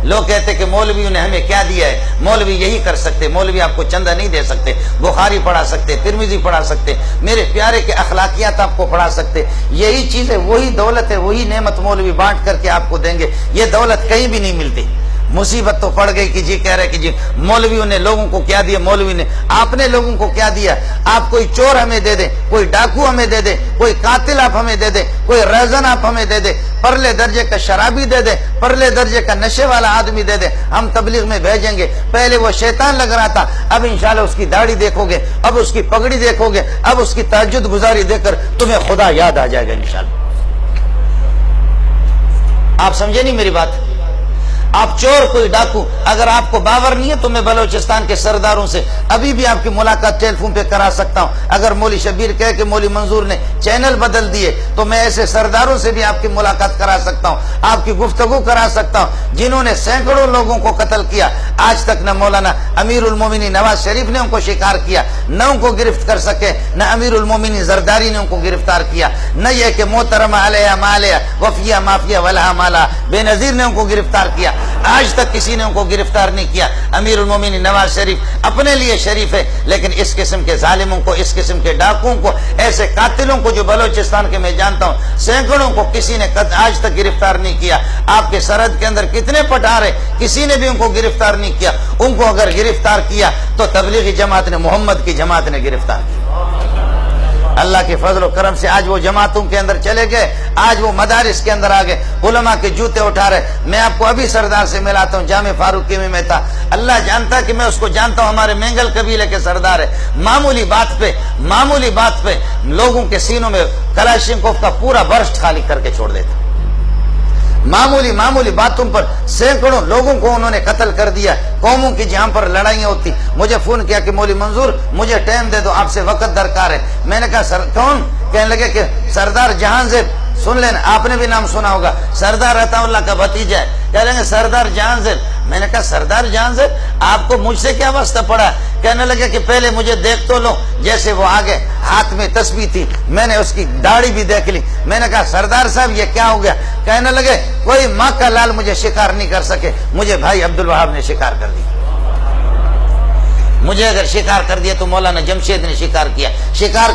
لوگ کہتے کہ مولویوں نے ہمیں کیا دیا ہے، مولوی یہی کر سکتے، مولوی آپ کو چندہ نہیں دے سکتے، بخاری پڑھا سکتے، ترمذی پڑھا سکتے، میرے پیارے کے اخلاقیات آپ کو پڑھا سکتے. یہی چیز ہے، وہی دولت ہے، وہی نعمت مولوی بانٹ کر کے آپ کو دیں گے. یہ دولت کہیں بھی نہیں ملتی. مصیبت تو پڑ گئی کہ جی کہہ رہے کہ جی مولویوں نے لوگوں کو کیا دیا، مولوی نے آپ نے لوگوں کو کیا دیا. آپ کوئی چور ہمیں دے دیں، کوئی ڈاکو ہمیں دے دیں، کوئی قاتل آپ ہمیں دے دیں، کوئی ریزن آپ ہمیں دے دیں، پرلے درجے کا شرابی دے دیں، پرلے درجے کا نشے والا آدمی دے دیں، ہم تبلیغ میں بھیجیں گے. پہلے وہ شیطان لگ رہا تھا، اب انشاءاللہ اس کی داڑھی دیکھو گے، اب اس کی پگڑی دیکھو گے، اب اس کی تہجد گزاری دیکھ کر تمہیں خدا یاد آ جائے گا انشاءاللہ. آپ سمجھے نہیں میری بات؟ آپ چور، کوئی ڈاکو، اگر آپ کو باور نہیں ہے تو میں بلوچستان کے سرداروں سے ابھی بھی آپ کی ملاقات ٹیلی فون پہ کرا سکتا ہوں. اگر مولوی شبیر کہے کہ مولوی منظور نے چینل بدل دیے تو میں ایسے سرداروں سے بھی آپ کی ملاقات کرا سکتا ہوں، آپ کی گفتگو کرا سکتا ہوں جنہوں نے سینکڑوں لوگوں کو قتل کیا. آج تک نہ مولانا امیر المومنین نواز شریف نے ان کو شکار کیا، نہ ان کو گرفت کر سکے، نہ امیر المومنین زرداری نے ان کو گرفتار کیا، نہ یہ کہ محترمہ علیہ مالیہ وفیہ مافیہ ولہا مالا بے نظیر نے ان کو گرفتار کیا. آج تک کسی نے ان کو گرفتار نہیں کیا. امیر المومنین نواز شریف اپنے لیے شریف ہے، لیکن اس قسم کے ظالموں کو، اس قسم کے ڈاکوؤں کو، ایسے قاتلوں کو جو بلوچستان کے میں جانتا ہوں سینکڑوں کو کسی نے آج تک گرفتار نہیں کیا. آپ کے سرحد کے اندر کتنے پٹھار ہیں، کسی نے بھی ان کو گرفتار نہیں کیا. ان کو اگر گرفتار کیا تو تبلیغی جماعت نے، محمد کی جماعت نے گرفتار کیا. اللہ کے فضل و کرم سے آج وہ جماعتوں کے اندر چلے گئے، آج وہ مدارس کے اندر آ گئے، علماء کے جوتے اٹھا رہے. میں آپ کو ابھی سردار سے ملاتا ہوں، جامع فاروقی میں تھا. اللہ جانتا کہ میں اس کو جانتا ہوں، ہمارے مینگل قبیلے کے سردار ہے. معمولی بات پہ لوگوں کے سینوں میں کلاشنکوف کا پورا برسٹ خالی کر کے چھوڑ دیتا. معمولی باتوں پر سینکڑوں لوگوں کو انہوں نے قتل کر دیا. قوموں کی جہاں پر لڑائیاں ہوتی، مجھے فون کیا کہ مولوی منظور مجھے ٹائم دے دو، آپ سے وقت درکار ہے. میں نے کہا کون؟ کہنے لگے کہ سردار جہاں زیب، سن لینا، آپ نے بھی نام سنا ہوگا، سردار عطا اللہ کا بھتیجا ہے. کہہ لیں گے سردار جہاں زیب. میں نے کہا سردار جہاں زیب آپ کو مجھ سے کیا واسطہ پڑا؟ کہنے لگے کہ پہلے مجھے دیکھ تو لو. جیسے وہ آگے ہاتھ میں تسبیح تھی، میں نے اس کی داڑھی بھی دیکھ لی. میں نے کہا سردار صاحب یہ کیا ہو گیا؟ کہنے لگے کوئی ماں کا لال مجھے شکار نہیں کر سکے، مجھے بھائی عبدالوہاب نے شکار کر دی. مجھے اگر شکار کر دیا تو مولانا جمشید نے شکار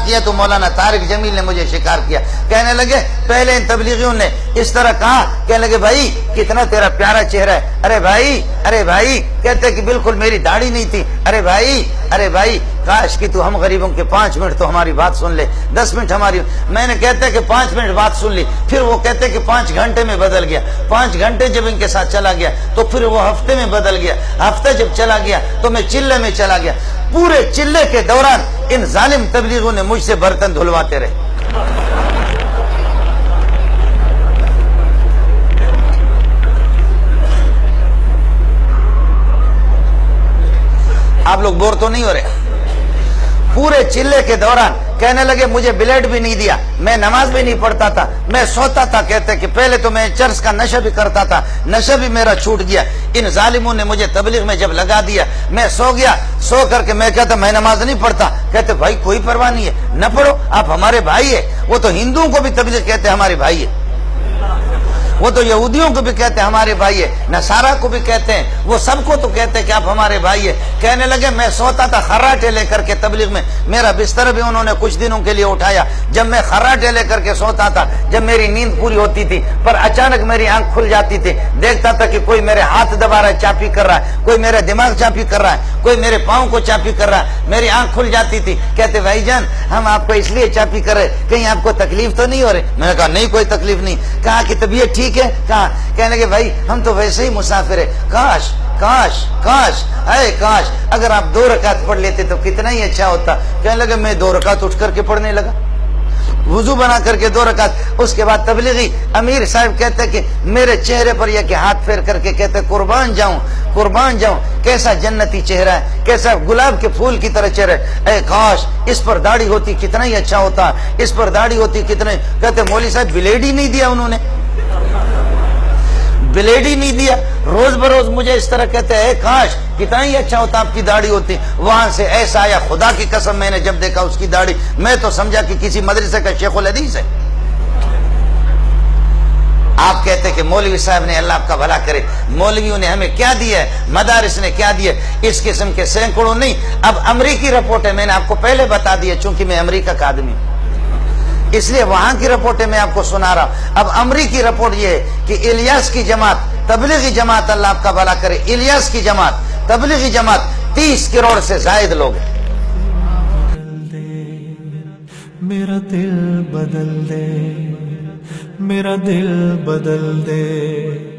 کیا تو مولانا طارق جمیل نے مجھے شکار کیا. کہنے لگے پہلے ان تبلیغیوں نے اس طرح کہا. کہنے لگے بھائی کتنا تیرا پیارا چہرہ ہے. ارے بھائی کہتے کہ بالکل میری داڑھی نہیں تھی. ارے بھائی کاش کہ تو ہم غریبوں کے 5 منٹ تو ہماری بات سن لے، 10 منٹ ہماری. میں نے کہتے کہ 5 منٹ بات سن لی، پھر وہ کہتے کہ 5 گھنٹے میں بدل گیا. 5 گھنٹے جب ان کے ساتھ چلا گیا تو پھر وہ ہفتے میں بدل گیا. ہفتہ جب چلا گیا تو میں چلے میں چلا گیا. پورے چلے کے دوران ان ظالم تبلیغوں نے مجھ سے برتن دھلواتے رہے. آپ لوگ بور تو نہیں ہو رہے؟ پورے چلے کے دوران کہنے لگے مجھے بلیڈ بھی نہیں دیا، میں نماز بھی نہیں پڑھتا تھا، میں سوتا تھا. کہتے کہ پہلے تو میں چرس کا نشہ بھی کرتا تھا، نشہ بھی میرا چھوٹ گیا. ان ظالموں نے مجھے تبلیغ میں جب لگا دیا، میں سو گیا. سو کر کے میں کہتا میں نماز نہیں پڑھتا. کہتے بھائی کوئی پرواہ نہیں ہے، نہ پڑھو، آپ ہمارے بھائی ہے. وہ تو ہندوؤں کو بھی تبلیغ کہتے ہمارے بھائی ہے، وہ تو یہودیوں کو بھی کہتے ہیں ہمارے بھائی ہے، نصارہ کو بھی کہتے ہیں، وہ سب کو تو کہتے ہیں کہ آپ ہمارے بھائی ہے. کہنے لگے میں سوتا تھا خراٹے لے کر کے تبلیغ میں، میرا بستر بھی انہوں نے کچھ دنوں کے لیے اٹھایا. جب میں خراٹے لے کر کے سوتا تھا، جب میری نیند پوری ہوتی تھی پر اچانک میری آنکھ کھل جاتی تھی، دیکھتا تھا کہ کوئی میرے ہاتھ دبا رہا ہے، چاپی کر رہا ہے، کوئی میرا دماغ چاپی کر رہا ہے، کوئی میرے پاؤں کو چاپی کر رہا ہے. میری آنکھ کھل جاتی تھی. کہتے بھائی جان ہم آپ کو اس لیے چاپی کر رہے، کہیں آپ کو تکلیف تو نہیں ہو رہی؟ میں نے کہا نہیں کوئی تکلیف نہیں. کہا کہ طبیعت ٹھیک ہے؟ کہا. کہنے لگے بھائی ہم تو ویسے ہی مسافر ہیں، کاش اگر آپ 2 رکعت پڑھ لیتے تو کتنا ہی اچھا ہوتا. کہنے لگے میں 2 رکعت اٹھ کر کے پڑھنے لگا، وضو بنا کر کے 2 رکعت. اس کے بعد تبلیغی امیر صاحب کہتے کہ میرے چہرے پر یہ کہ ہاتھ پھیر کر کے کہتے قربان جاؤں کیسا جنتی چہرہ ہے، کیسا گلاب کے پھول کی طرح چہرہ ہے. اے کاش اس پر داڑھی ہوتی کتنا ہی اچھا ہوتا، اس پر داڑھی ہوتی کتنا. کہتے مولوی صاحب بلیڈ ہی نہیں دیا، انہوں نے بلیڈ ہی نہیں دیا. روز بروز مجھے اس طرح کہتے ہیں کاش کتنا ہی اچھا ہوتا آپ کی داڑھی ہوتی. وہاں سے ایسا آیا، خدا کی قسم میں نے جب دیکھا اس کی داڑھی میں تو سمجھا کہ کسی مدرسے کا شیخ الحدیث ہے. آپ کہتے کہ مولوی صاحب نے اللہ آپ کا بھلا کرے، مولویوں نے ہمیں کیا دیا ہے، مدارس نے کیا دیا ہے، اس قسم کے سینکڑوں نہیں۔ اب امریکی رپورٹ ہے، میں نے آپ کو پہلے بتا دیا چونکہ میں امریکہ کا آدمی ہوں، اس لیے وہاں کی رپورٹ میں آپ کو سنا رہا ہوں۔ اب امریکی رپورٹ یہ ہے کہ الیاس کی جماعت، تبلیغی جماعت، اللہ آپ کا بھلا کرے، الیاس کی جماعت، تبلیغی جماعت 30 کروڑ سے زائد لوگ ہیں۔ میرا دل بدل دے، میرا دل بدل دے۔